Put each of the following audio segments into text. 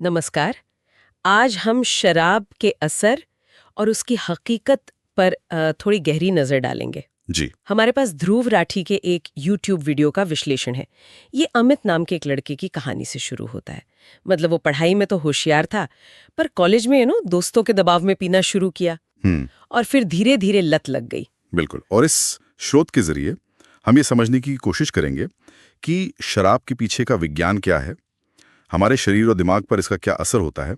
नमस्कार। आज हम शराब के असर और उसकी हकीकत पर थोड़ी गहरी नजर डालेंगे। जी। हमारे पास ध्रुव राठी के एक YouTube वीडियो का विश्लेषण है। ये अमित नाम के एक लड़के की कहानी से शुरू होता है। मतलब वो पढ़ाई में तो होशियार था, पर कॉलेज में दोस्तों के दबाव में पीना शुरू किया और फिर धीरे धीरे लत लग गई। बिल्कुल। और इस स्रोत के जरिए हम ये समझने की कोशिश करेंगे कि शराब के पीछे का विज्ञान क्या है, हमारे शरीर और दिमाग पर इसका क्या असर होता है,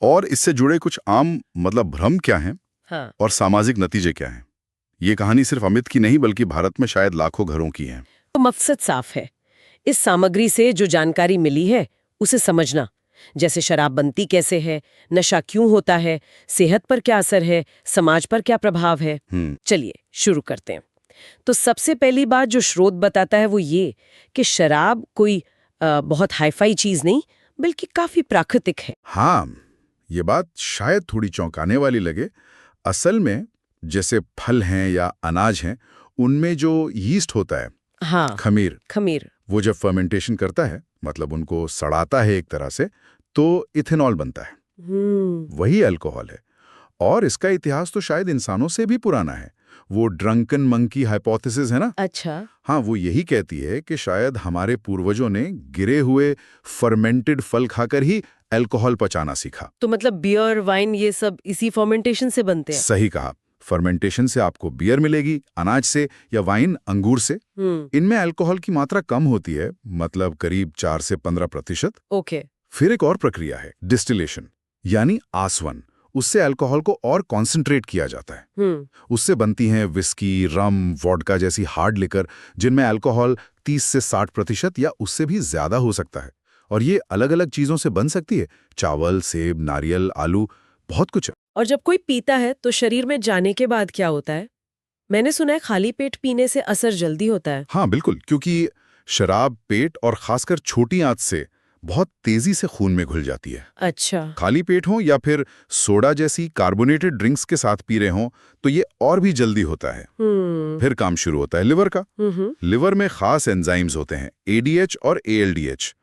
और इससे जुड़े कुछ आम भ्रम क्या हैं, हाँ। और सामाजिक नतीजे क्या हैं। ये कहानी सिर्फ अमित की नहीं बल्कि भारत में शायद लाखों घरों की है। तो मकसद साफ है, इस सामग्री से जो जानकारी मिली है उसे समझना। जैसे शराब बनती कैसे है, नशा क्यों होता है, सेहत पर क्या असर है, समाज पर क्या प्रभाव है। चलिए शुरू करते हैं। तो सबसे पहली बात जो स्रोत बताता है वो ये कि शराब कोई बहुत हाईफाई चीज नहीं, बल्कि काफी प्राकृतिक है। हाँ, ये बात शायद थोड़ी चौंकाने वाली लगे। असल में जैसे फल हैं या अनाज हैं, उनमें जो यीस्ट होता है, हाँ, खमीर वो जब फर्मेंटेशन करता है, मतलब उनको सड़ाता है एक तरह से, तो इथेनॉल बनता है। वही अल्कोहल है। और इसका इतिहास तो शायद इंसानों से भी पुराना है। वो ड्रंकन मंकी हाइपोथेसिस है ना। अच्छा। हाँ, वो यही कहती है कि शायद हमारे पूर्वजों ने गिरे हुए फर्मेंटेड फल खाकर ही अल्कोहल पचाना सीखा। तो मतलब बियर, वाइन ये सब इसी फर्मेंटेशन से बनते हैं। सही कहा। फर्मेंटेशन से आपको बियर मिलेगी अनाज से, या वाइन अंगूर से। इनमें अल्कोहल की मात्रा कम होती है, मतलब करीब 4 से 15%। ओके। फिर एक और प्रक्रिया है, डिस्टिलेशन, यानी आसवन। उससे अल्कोहल को और कॉन्सेंट्रेट किया जाता है। उससे बनती हैं विस्की, रम, वोडका जैसी हार्ड लिकर, जिनमें अल्कोहल 30 से 60% या उससे भी ज्यादा हो सकता है। और ये अलग अलग चीजों से बन सकती है, चावल, सेब, नारियल, आलू, बहुत कुछ। और जब कोई पीता है तो शरीर में जाने के बाद क्या होता है? मैंने सुना है खाली पेट पीने से असर जल्दी होता है। हाँ बिल्कुल, क्योंकि शराब पेट और खासकर छोटी आंच से बहुत तेजी से खून में घुल जाती है। अच्छा। खाली पेट हो या फिर सोडा जैसी कार्बोनेटेड ड्रिंक्स के साथ पी रहे हो तो ये और भी जल्दी होता है। फिर काम शुरू होता है लिवर का। लिवर में खास एंजाइम्स होते हैं, ADH और ALDH।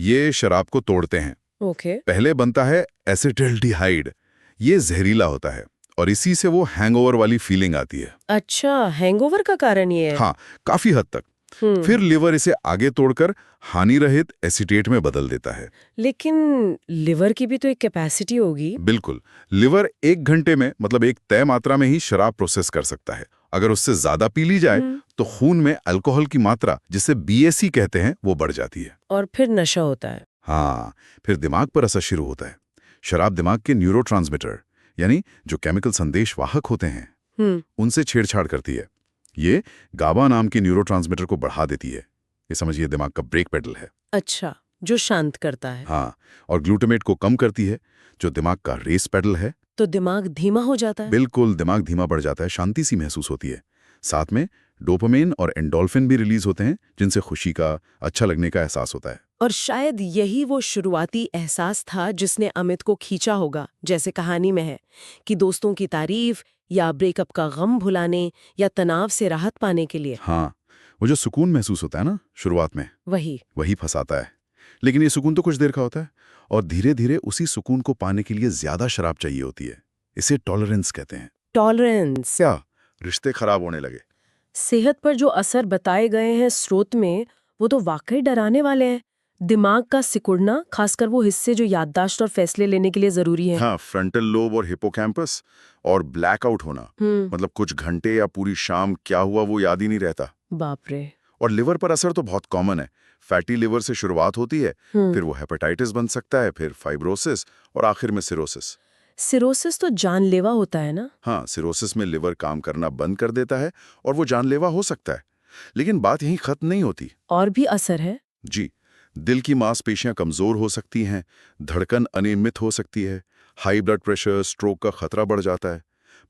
ये शराब को तोड़ते हैं। ओके। पहले बनता है एसिटाल्डिहाइड। ये जहरीला होता है और इसी से वो हैंगओवर वाली फीलिंग आती है। अच्छा, हैंगओवर का कारण ये है। हाँ, काफी हद तक। फिर लिवर इसे आगे तोड़कर हानि रहित एसीटेट में बदल देता है। लेकिन लिवर की भी तो एक कैपेसिटी होगी। बिल्कुल। लिवर 1 घंटे में, मतलब एक तय मात्रा में ही शराब प्रोसेस कर सकता है। अगर उससे ज्यादा पी ली जाए तो खून में अल्कोहल की मात्रा, जिसे BAC कहते हैं, वो बढ़ जाती है। और फिर नशा होता है। हाँ, फिर दिमाग पर असर शुरू होता है। शराब दिमाग के न्यूरोट्रांसमीटर, यानी जो केमिकल संदेश वाहक होते हैं, उनसे छेड़छाड़ करती है। ये गाबा नाम के न्यूरोट्रांसमीटर को बढ़ा देती है। ये समझिए दिमाग का ब्रेक पेडल है। अच्छा, जो शांत करता है। हाँ, और ग्लूटामेट को कम करती है, जो दिमाग का रेस पेडल है। तो दिमाग धीमा हो जाता है। बिल्कुल, दिमाग धीमा पड़ जाता है, शांति सी महसूस होती है। साथ में डोपामिन और एंडोल्फिन भी रिलीज होते हैं, जिनसे खुशी का, अच्छा लगने का एहसास होता है। और शायद यही वो शुरुआती एहसास था जिसने अमित को खींचा होगा, जैसे कहानी में है कि दोस्तों की तारीफ या ब्रेकअप का गम भुलाने या तनाव से राहत पाने के लिए। हाँ, वो जो सुकून महसूस होता है ना शुरुआत में, वही फंसाता है। लेकिन ये सुकून तो कुछ देर का होता है, और धीरे धीरे उसी सुकून को पाने के लिए ज्यादा शराब चाहिए होती है। इसे टॉलरेंस कहते हैं। टॉलरेंस। क्या रिश्ते खराब होने लगे। सेहत पर जो असर बताए गए हैं स्रोत में, वो तो वाकई डराने वाले हैं। दिमाग का सिकुड़ना, खासकर वो हिस्से जो याददाश्त और फैसले लेने के लिए जरूरी है। हाँ, फ्रंटल लोब और हिपोकैम्पस, और ब्लैकआउट होना, मतलब कुछ घंटे या पूरी शाम क्या हुआ वो याद ही नहीं रहता। बाप रे। और लिवर पर असर तो बहुत कॉमन है। फैटी लिवर से शुरुआत होती है, फिर वो हेपेटाइटिस बन सकता है, फिर फाइब्रोसिस और आखिर में सिरोसिस। सिरोसिस तो जानलेवा होता है ना? हाँ, सिरोसिस में लिवर काम करना बंद कर देता है और वो जानलेवा हो सकता है। लेकिन बात यहीं खत्म नहीं होती। और भी असर है? जी, दिल की मांसपेशियां कमजोर हो सकती हैं, धड़कन अनियमित हो सकती है, हाई ब्लड प्रेशर, स्ट्रोक का खतरा बढ़ जाता है।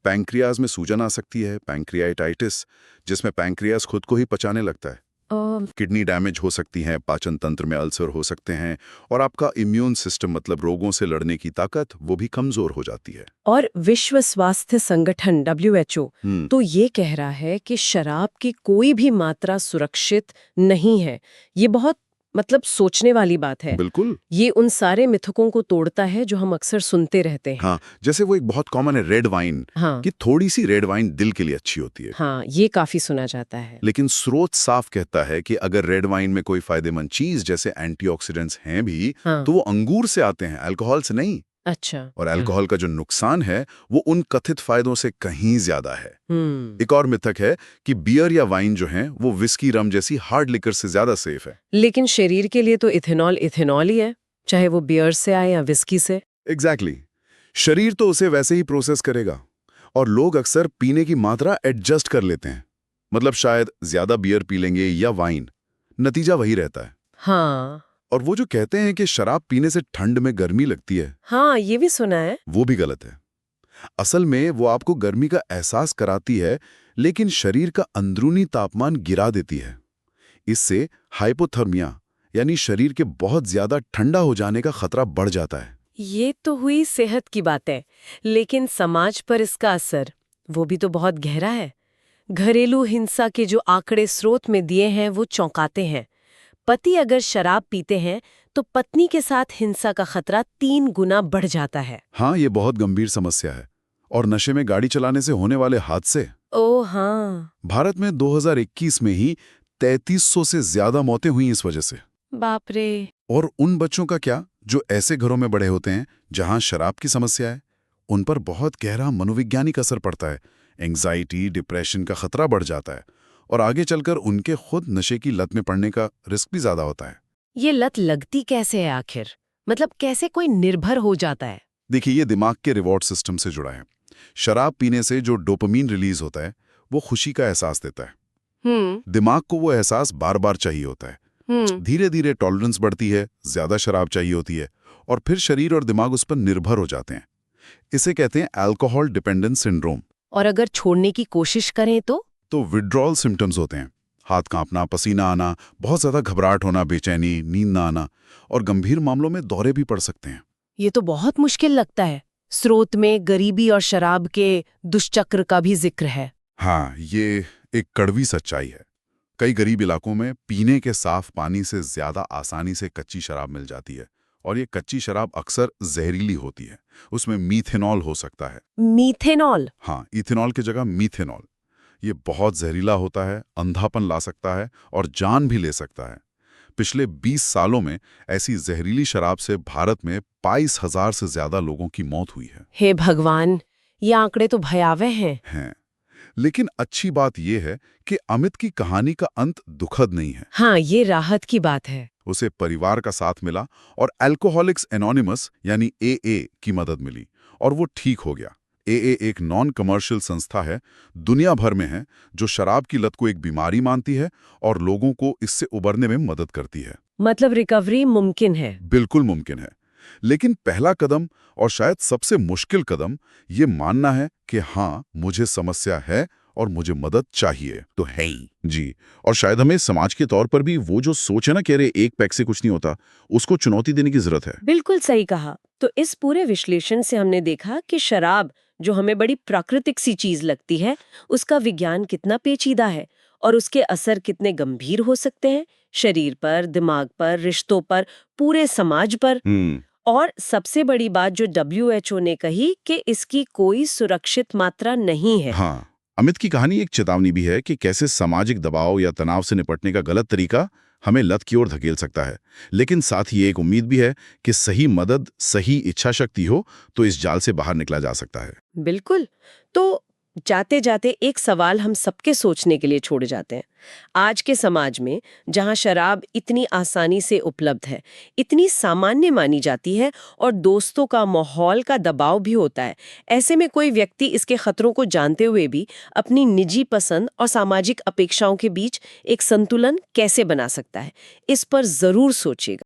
पैंक्रियाज में सूजन आ सकती है, पैंक्रियाटाइटिस, जिसमें पैंक्रियाज खुद को ही पचाने लगता है। किडनी डैमेज हो सकती हैं, पाचन तंत्र में अल्सर हो सकते हैं, और आपका इम्यून सिस्टम, मतलब रोगों से लड़ने की ताकत, वो भी कमजोर हो जाती है। और विश्व स्वास्थ्य संगठन WHO तो ये कह रहा है कि शराब की कोई भी मात्रा सुरक्षित नहीं है। ये बहुत मतलब सोचने वाली बात है। बिल्कुल। ये उन सारे मिथकों को तोड़ता है जो हम अक्सर सुनते रहते हैं। हाँ, जैसे वो एक बहुत कॉमन है रेड वाइन, हाँ कि थोड़ी सी रेड वाइन दिल के लिए अच्छी होती है। हाँ, ये काफी सुना जाता है। लेकिन स्रोत साफ कहता है कि अगर रेड वाइन में कोई फायदेमंद चीज जैसे एंटीऑक्सीडेंट्स हैं भी, हाँ। तो वो अंगूर से आते हैं, अल्कोहल से नहीं। अच्छा। और अल्कोहल का जो नुकसान है वो उन कथित फायदों से कहीं ज्यादा है। एक और मिथक है कि बियर या वाइन जो है वो विस्की, रम जैसी हार्ड लिकर से ज्यादा सेफ है। लेकिन शरीर के लिए तो इथेनॉल इथेनॉल ही है, चाहे वो बियर से आए या विस्की से। एग्जैक्टली। शरीर तो उसे वैसे ही प्रोसेस करेगा, और लोग अक्सर पीने की मात्रा एडजस्ट कर लेते हैं। मतलब शायद ज्यादा बियर पी लेंगे या वाइन, नतीजा वही रहता है। हाँ और वो जो कहते हैं कि शराब पीने से ठंड में गर्मी लगती है, हाँ, ये भी सुना है। वो भी गलत है। असल में वो आपको गर्मी का एहसास कराती है, लेकिन शरीर का अंदरूनी तापमान गिरा देती है। इससे हाइपोथर्मिया यानी शरीर के बहुत ज्यादा ठंडा हो जाने का खतरा बढ़ जाता है। ये तो हुई सेहत की बातें, लेकिन समाज पर इसका असर वो भी तो बहुत गहरा है। घरेलू हिंसा के जो आंकड़े स्रोत में दिए हैं वो चौंकाते हैं। पति अगर शराब पीते हैं तो पत्नी के साथ हिंसा का खतरा 3 गुना बढ़ जाता है। हाँ, ये बहुत गंभीर समस्या है। और नशे में गाड़ी चलाने से होने वाले हादसे, ओह हाँ। भारत में 2021 में ही 3300 से ज्यादा मौतें हुई इस वजह से। बाप रे। और उन बच्चों का क्या जो ऐसे घरों में बड़े होते हैं जहां शराब की समस्या है, उन पर बहुत गहरा मनोवैज्ञानिक असर पड़ता है। एंग्जाइटी, डिप्रेशन का खतरा बढ़ जाता है, और आगे चलकर उनके खुद नशे की लत में पड़ने का रिस्क भी ज्यादा होता है। ये लत लगती कैसे है आखिर? मतलब कैसे कोई निर्भर हो जाता है? देखिए, ये दिमाग के रिवॉर्ड सिस्टम से जुड़ा है। शराब पीने से जो डोपामीन रिलीज होता है वो खुशी का एहसास देता है। दिमाग को वो एहसास बार बार चाहिए होता है। धीरे धीरे टॉलरेंस बढ़ती है, ज्यादा शराब चाहिए होती है, और फिर शरीर और दिमाग उस पर निर्भर हो जाते हैं। इसे कहते हैं अल्कोहल डिपेंडेंस सिंड्रोम। और अगर छोड़ने की कोशिश करें तो विड्रॉल सिम्टम्स होते हैं। हाथ कांपना, पसीना आना, बहुत ज्यादा घबराहट होना, बेचैनी, नींद ना आना, और गंभीर मामलों में दौरे भी पड़ सकते हैं। ये तो बहुत मुश्किल लगता है। स्रोत में गरीबी और शराब के दुष्चक्र का भी जिक्र है। हाँ, ये एक कड़वी सच्चाई है। कई गरीब इलाकों में पीने के साफ पानी से ज्यादा आसानी से कच्ची शराब मिल जाती है, और ये कच्ची शराब अक्सर जहरीली होती है। उसमें मीथेनॉल हो सकता है। मीथेनॉल? हाँ, इथेनॉल की जगह मीथेनॉल। ये बहुत जहरीला होता है, अंधापन ला सकता है और जान भी ले सकता है। पिछले 20 सालों में ऐसी जहरीली शराब से भारत में 22,000 से ज्यादा लोगों की मौत हुई है। हे भगवान, ये आंकड़े तो भयावह हैं। लेकिन अच्छी बात यह है कि अमित की कहानी का अंत दुखद नहीं है। हाँ, ये राहत की बात है। उसे परिवार का साथ मिला और अल्कोहलिक्स एनोनिमस यानी AA की मदद मिली, और वो ठीक हो गया। AA एक नॉन कमर्शियल संस्था है, दुनिया भर में है, जो शराब की लत को एक बीमारी मानती है और लोगों को इससे उबरने में मदद करती है। मतलब रिकवरी मुमकिन है? बिल्कुल मुमकिन है। लेकिन पहला कदम, और शायद सबसे मुश्किल कदम, ये मानना है कि हाँ, मुझे समस्या है और मुझे मदद चाहिए तो है ही। जी। और शायद हमें समाज के तौर पर भी वो जो सोच है ना, कह रहे एक पैक से कुछ नहीं होता, उसको चुनौती देने की जरूरत है। बिल्कुल सही कहा। तो इस पूरे विश्लेषण से हमने देखा कि शराब, जो हमें बड़ी प्राकृतिक सी चीज लगती है, उसका विज्ञान कितना पेचीदा है और उसके असर कितने गंभीर हो सकते हैं, शरीर पर, दिमाग पर, रिश्तों पर, पूरे समाज पर। और सबसे बड़ी बात जो WHO ने कही कि इसकी कोई सुरक्षित मात्रा नहीं है। हाँ, अमित की कहानी एक चेतावनी भी है कि कैसे सामाजिक दबाव या तनाव से निपटने का गलत तरीका हमें लत की ओर धकेल सकता है। लेकिन साथ ही एक उम्मीद भी है कि सही मदद, सही इच्छा शक्ति हो तो इस जाल से बाहर निकला जा सकता है। बिल्कुल। तो जाते जाते एक सवाल हम सबके सोचने के लिए छोड़ जाते हैं। आज के समाज में जहां शराब इतनी आसानी से उपलब्ध है, इतनी सामान्य मानी जाती है और दोस्तों का, माहौल का दबाव भी होता है, ऐसे में कोई व्यक्ति इसके खतरों को जानते हुए भी अपनी निजी पसंद और सामाजिक अपेक्षाओं के बीच एक संतुलन कैसे बना सकता है? इस पर जरूर सोचिएगा।